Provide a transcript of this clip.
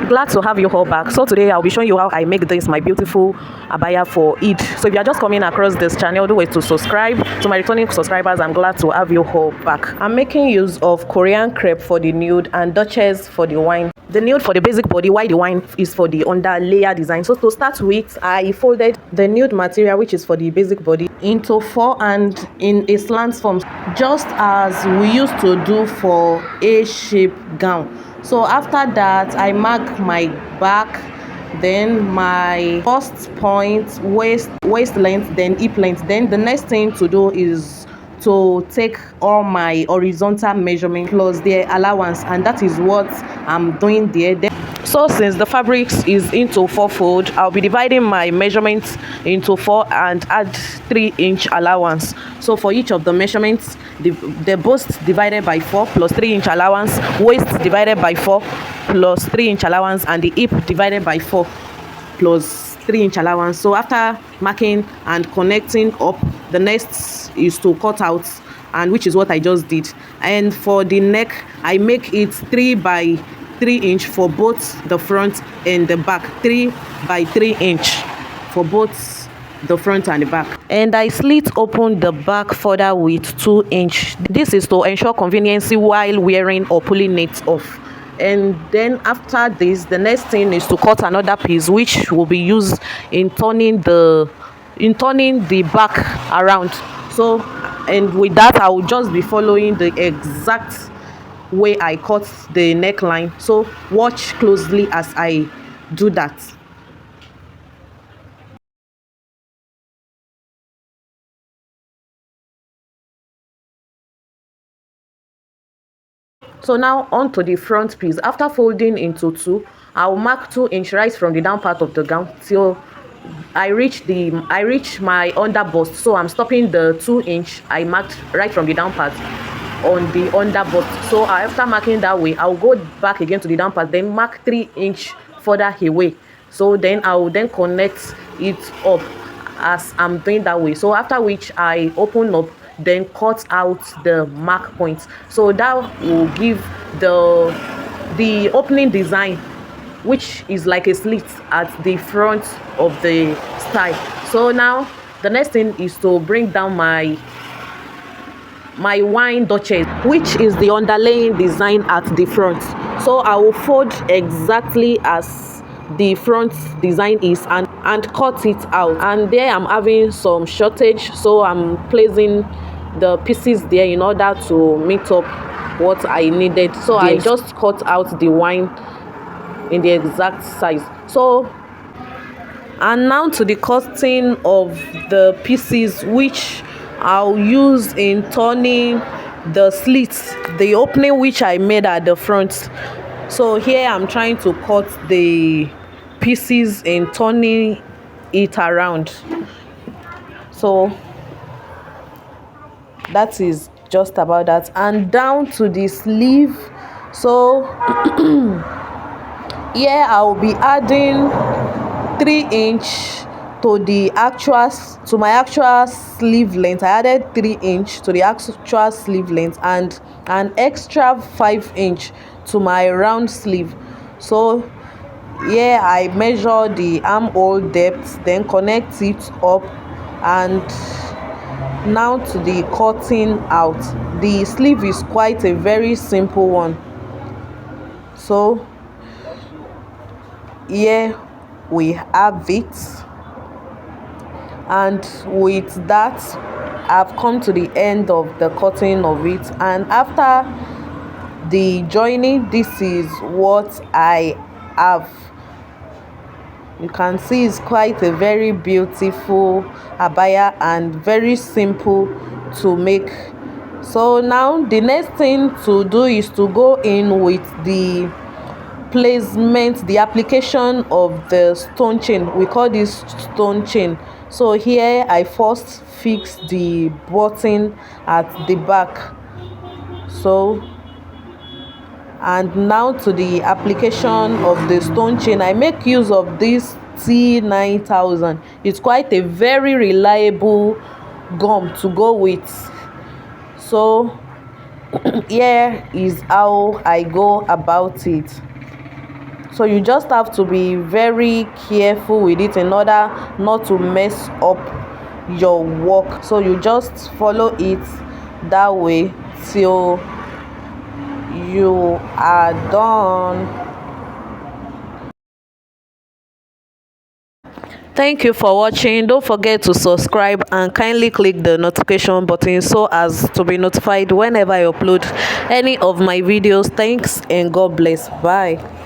Glad to have you all back. So today I'll be showing you how I make this my beautiful abaya for Eid. So if you're just coming across this channel, do wait to subscribe. To my returning subscribers, I'm glad to have you all back. I'm making use of Korean crepe for the nude and Duchess for the wine. The nude for the basic body, while the wine is for the under layer design. So to start with, I folded the nude material, which is for the basic body, into 4 and in a slant form, just as we used to do for A-shape gown. So after that, I mark my back, then my first point, waist length, then hip length. Then the next thing to do is to take all my horizontal measurement plus their allowance, and that is what I'm doing there. So since the fabric is into 4-fold, I'll be dividing my measurements into 4 and add 3-inch allowance. So for each of the measurements, the bust divided by 4 plus 3-inch allowance, waist divided by 4 plus 3-inch allowance, and the hip divided by 4 plus 3-inch allowance. So after marking and connecting up, the next is to cut out, and which is what I just did. And for the neck, I make it 3 by 3 inch for both the front and the back, 3 by 3 inch for both the front and the back. And I slit open the back further with 2 inch. This is to ensure convenience while wearing or pulling it off. And then after this, the next thing is to cut another piece, which will be used in turning the back around. So, and with that, I will just be following the exact way I cut the neckline. So watch closely as I do that. So now on to the front piece. After folding into 2, I'll mark 2 inch right from the down part of the gown till I reach my under bust. So I'm stopping the 2 inch I marked right from the down part on the under bust. So after marking that way, I'll go back again to the down part, then mark 3 inch further away. So then I will then connect it up as I'm doing that way. So after which I open up, then cut out the mark points. So that will give the opening design, which is like a slit at the front of the style. So now the next thing is to bring down my wine Duchess, which is the underlaying design at the front. So I will fold exactly as the front design is and cut it out. And there I'm having some shortage, so I'm placing the pieces there in order to meet up what I needed. So I just cut out the wine in the exact size. So, and now to the cutting of the pieces, which I'll use in turning the slits, the opening which I made at the front. So here I'm trying to cut the pieces in turning it around. So that is just about that. And down to the sleeve. So here I'll be adding 3 inch to my actual sleeve length. I added 3 inch to the actual sleeve length and an extra 5 inch to my round sleeve. So here I measure the armhole depth, then connect it up, and now to the cutting out. The sleeve is quite a very simple one. So here we have it, and with that I've come to the end of the cutting of it. And after the joining, this is what I have. You can see it's quite a very beautiful abaya and very simple to make. So now the next thing to do is to go in with the placement, the application of the stone chain. We call this stone chain. So here I first fix the button at the back. So, and now to the application of the stone chain, I make use of this T9000. It's quite a very reliable gum to go with. So here is how I go about it. So you just have to be very careful with it in order not to mess up your work. So you just follow it that way till you are done. Thank you for watching. Don't forget to subscribe and kindly click the notification button so as to be notified whenever I upload any of my videos. Thanks and God bless. Bye.